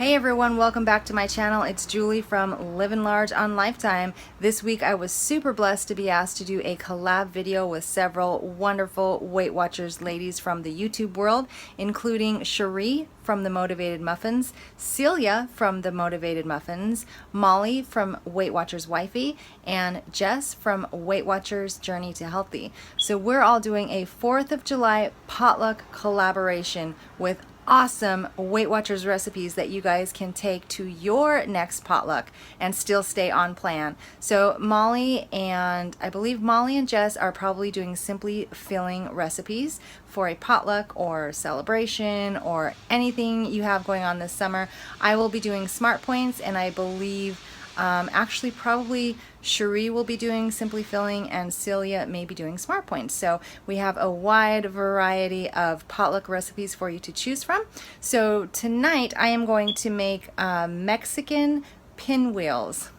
Hey everyone, welcome back to my channel. It's Julie from Living Large on Lifetime. This week I was super blessed to be asked to do a collab video with several wonderful Weight Watchers ladies from the YouTube world, including Cherie from the Motivated Muffins, Celia from the Motivated Muffins, Molly from Weight Watchers Wifey, and Jess from Weight Watchers Journey to Healthy. So we're all doing a 4th of July potluck collaboration with awesome Weight Watchers recipes that you guys can take to your next potluck and still stay on plan. So Molly and I believe Molly and Jess are probably doing simply filling recipes for a potluck or celebration or anything you have going on this summer. I will be doing Smart Points, and I believe actually probably Cherie will be doing Simply Filling and Celia may be doing Smart Points. So we have a wide variety of potluck recipes for you to choose from. So tonight I am going to make Mexican pinwheels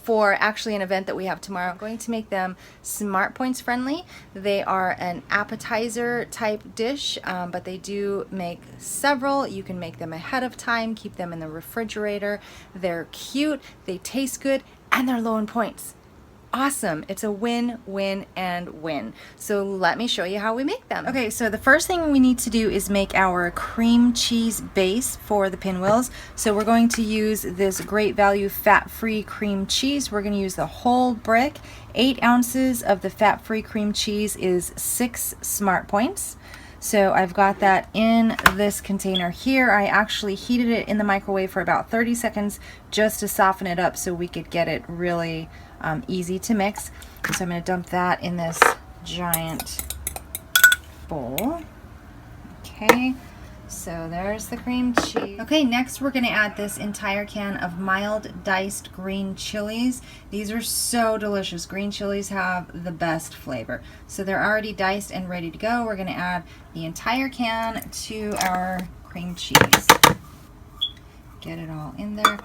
for actually an event that we have tomorrow. I'm going to make them Smart Points friendly. They are an appetizer type dish, but they do make several. You can make them ahead of time, keep them in the refrigerator. They're cute, they taste good, and they're low in points. Awesome. It's a win, win, and win. So let me show you how we make them. Okay, so the first thing we need to do is make our cream cheese base for the pinwheels. So we're going to use this Great Value fat-free cream cheese. We're going to use the whole brick. 8 ounces of the fat-free cream cheese is 6 Smart Points. So I've got that in this container here. I actually heated it in the microwave for about 30 seconds just to soften it up so we could get it really easy to mix. So I'm going to dump that in this giant bowl. Okay, so there's the cream cheese. Okay, next we're going to add this entire can of mild diced green chilies. These are so delicious. Green chilies have the best flavor. So they're already diced and ready to go. We're going to add the entire can to our cream cheese. Get it all in there.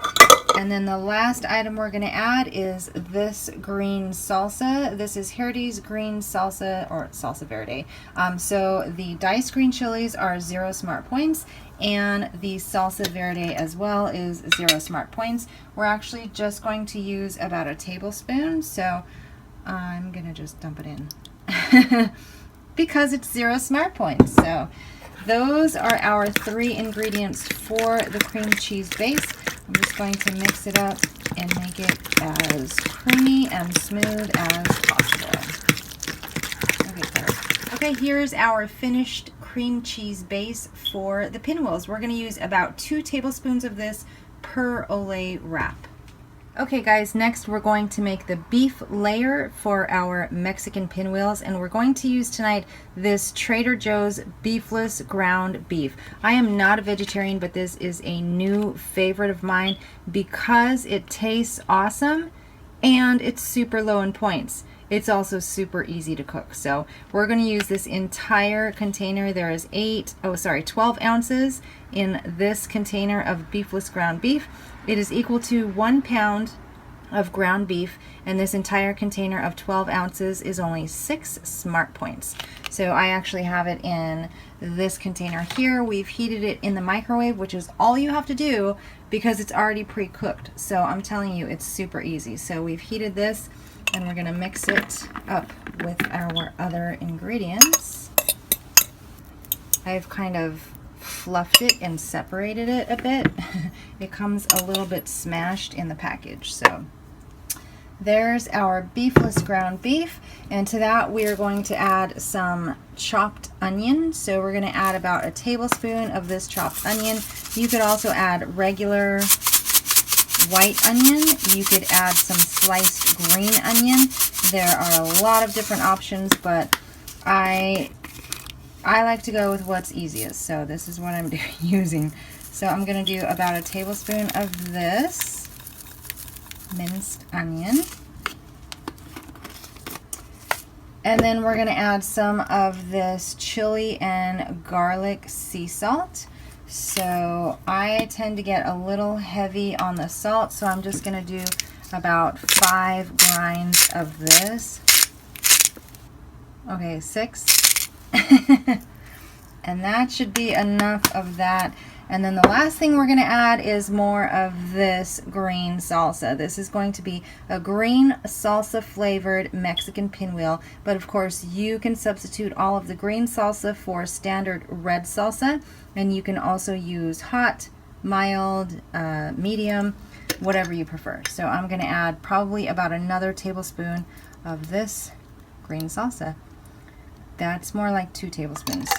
And then the last item we're going to add is this green salsa. This is Herdes green salsa, or salsa verde. So the diced green chilies are 0 Smart Points, and the salsa verde as well is 0 Smart Points. We're actually just going to use about a tablespoon, so I'm going to just dump it in because it's 0 Smart Points. So those are our 3 ingredients for the cream cheese base. I'm just going to mix it up and make it as creamy and smooth as possible. Okay, perfect. Okay, here's our finished cream cheese base for the pinwheels. We're going to use about 2 tablespoons of this per Olay wrap. Okay guys, next we're going to make the beef layer for our Mexican pinwheels, and we're going to use tonight this Trader Joe's beefless ground beef. I am not a vegetarian, but this is a new favorite of mine because it tastes awesome and it's super low in points. It's also super easy to cook. So we're going to use this entire container. There is 12 ounces in this container of beefless ground beef. It is equal to 1 pound of ground beef, and this entire container of 12 ounces is only 6 Smart Points. So I actually have it in this container here. We've heated it in the microwave, which is all you have to do because it's already pre-cooked. So I'm telling you, it's super easy. So we've heated this, and we're going to mix it up with our other ingredients. I've kind of fluffed it and separated it a bit. It comes a little bit smashed in the package. So there's our beefless ground beef, and to that we are going to add some chopped onion. So we're going to add about a tablespoon of this chopped onion. You could also add regular white onion. You could add some sliced green onion. There are a lot of different options, but I like to go with what's easiest, so this is what I'm using. So I'm going to do about a tablespoon of this minced onion. And then we're going to add some of this chili and garlic sea salt. So I tend to get a little heavy on the salt, so I'm just going to do about 5 grinds of this. Okay, 6. And that should be enough of that. And then the last thing we're going to add is more of this green salsa. This is going to be a green salsa flavored Mexican pinwheel, but of course you can substitute all of the green salsa for standard red salsa, and you can also use hot, mild, medium, whatever you prefer. So I'm going to add probably about another tablespoon of this green salsa. That's more like 2 tablespoons.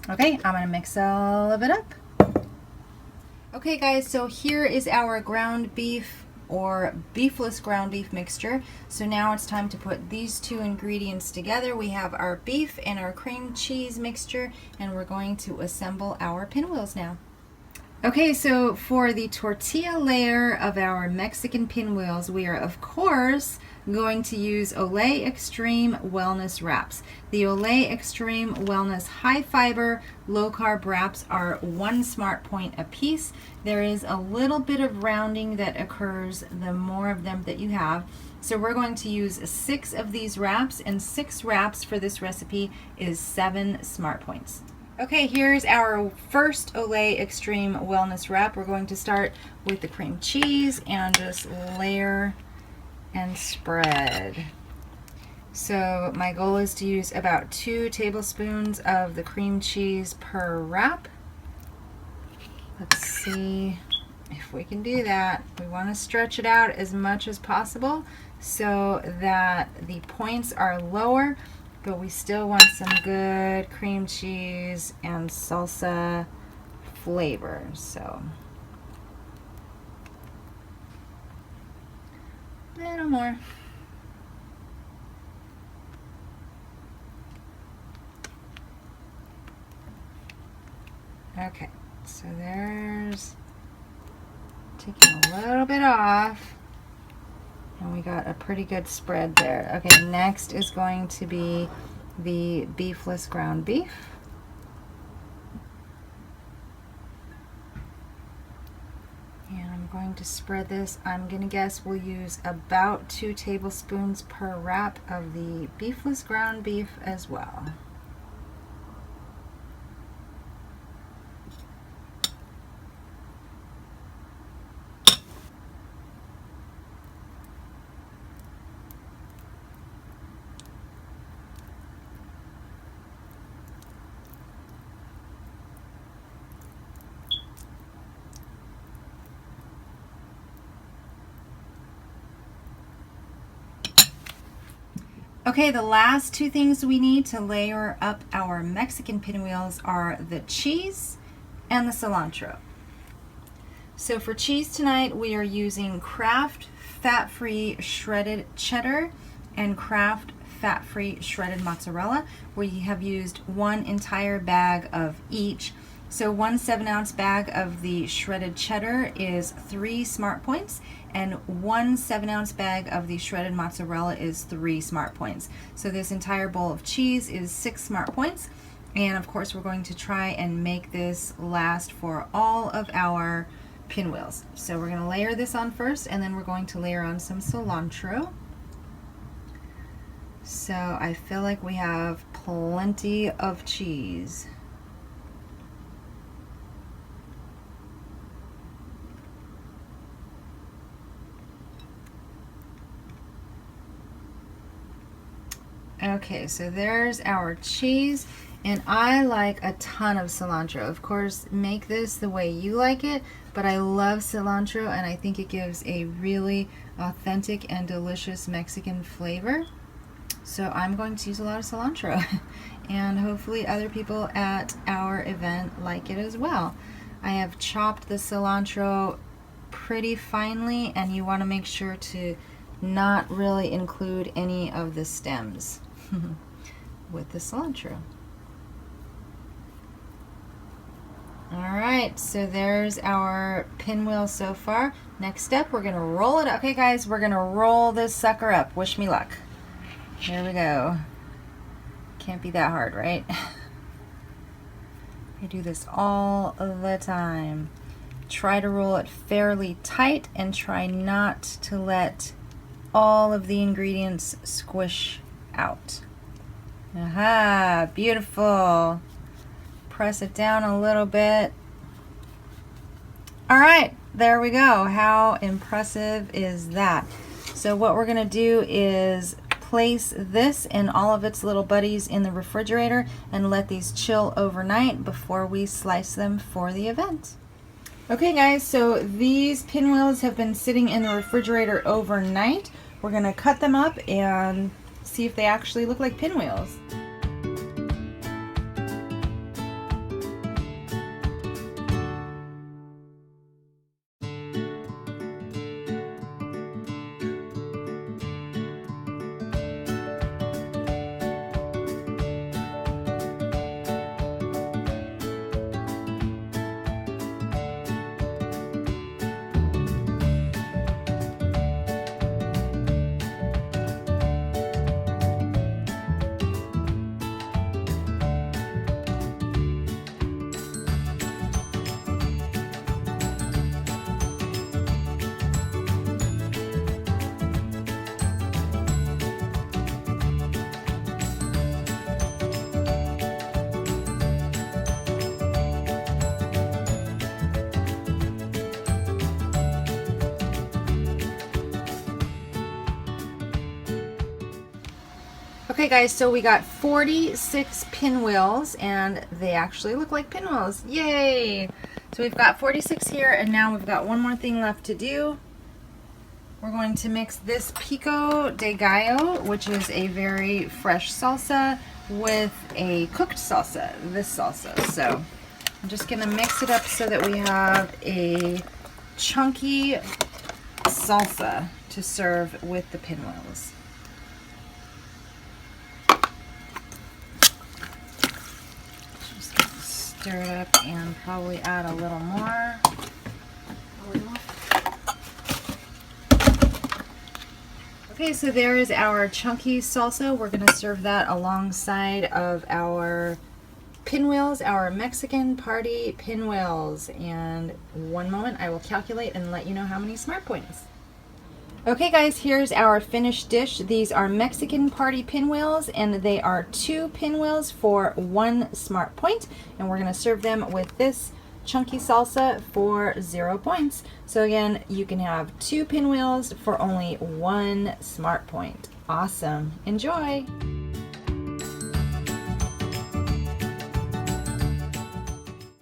Okay, I'm going to mix all of it up. Okay guys, so here is our ground beef or beefless ground beef mixture. So now it's time to put these 2 ingredients together. We have our beef and our cream cheese mixture, and we're going to assemble our pinwheels now. Okay, so for the tortilla layer of our Mexican pinwheels, we are of course going to use Olay Extreme Wellness Wraps. The Olay Extreme Wellness High Fiber Low Carb Wraps are 1 smart point a piece. There is a little bit of rounding that occurs the more of them that you have. So we're going to use 6 of these wraps, and 6 wraps for this recipe is 7 smart points. Okay, here's our first Olay Extreme Wellness Wrap. We're going to start with the cream cheese and just layer and spread. So my goal is to use about 2 tablespoons of the cream cheese per wrap. Let's see if we can do that. We want to stretch it out as much as possible so that the points are lower, but we still want some good cream cheese and salsa flavor. So a little more. Okay, so there's taking a little bit off, and we got a pretty good spread there. Okay, next is going to be the beefless ground beef. And I'm going to spread this. I'm going to guess we'll use about 2 tablespoons per wrap of the beefless ground beef as well. Okay, the last 2 things we need to layer up our Mexican pinwheels are the cheese and the cilantro. So for cheese tonight, we are using Kraft fat-free shredded cheddar and Kraft fat-free shredded mozzarella. We have used 1 entire bag of each. So 1 7-ounce bag of the shredded cheddar is 3 smart points, and 1 7-ounce bag of the shredded mozzarella is 3 smart points. So this entire bowl of cheese is 6 smart points. And of course, we're going to try and make this last for all of our pinwheels. So we're going to layer this on first, and then we're going to layer on some cilantro. So I feel like we have plenty of cheese. Okay, so there's our cheese, and I like a ton of cilantro. Of course, make this the way you like it, but I love cilantro, and I think it gives a really authentic and delicious Mexican flavor. So I'm going to use a lot of cilantro, and hopefully other people at our event like it as well. I have chopped the cilantro pretty finely, and you want to make sure to not really include any of the stems with the cilantro. Alright, so there's our pinwheel so far. Next step, we're going to roll it up. Okay guys, we're going to roll this sucker up. Wish me luck. Here we go. Can't be that hard, right? I do this all the time. Try to roll it fairly tight and try not to let all of the ingredients squish out. Aha, beautiful. Press it down a little bit. All right, there we go. How impressive is that? So what we're gonna do is place this and all of its little buddies in the refrigerator and let these chill overnight before we slice them for the event. Okay guys, so these pinwheels have been sitting in the refrigerator overnight. We're gonna cut them up and see if they actually look like pinwheels. Okay guys, so we got 46 pinwheels and they actually look like pinwheels. Yay! So we've got 46 here and now we've got one more thing left to do. We're going to mix this Pico de Gallo, which is a very fresh salsa, with a cooked salsa, this salsa. So I'm just gonna mix it up so that we have a chunky salsa to serve with the pinwheels. Stir it up and probably add a little more. Okay, so there is our chunky salsa. We're going to serve that alongside of our pinwheels, our Mexican party pinwheels. And one moment, I will calculate and let you know how many smart points. Okay guys, here's our finished dish. These are Mexican party pinwheels and they are 2 pinwheels for 1 smart point, and we're gonna serve them with this chunky salsa for 0 points. So again, you can have 2 pinwheels for only 1 smart point. Awesome, enjoy.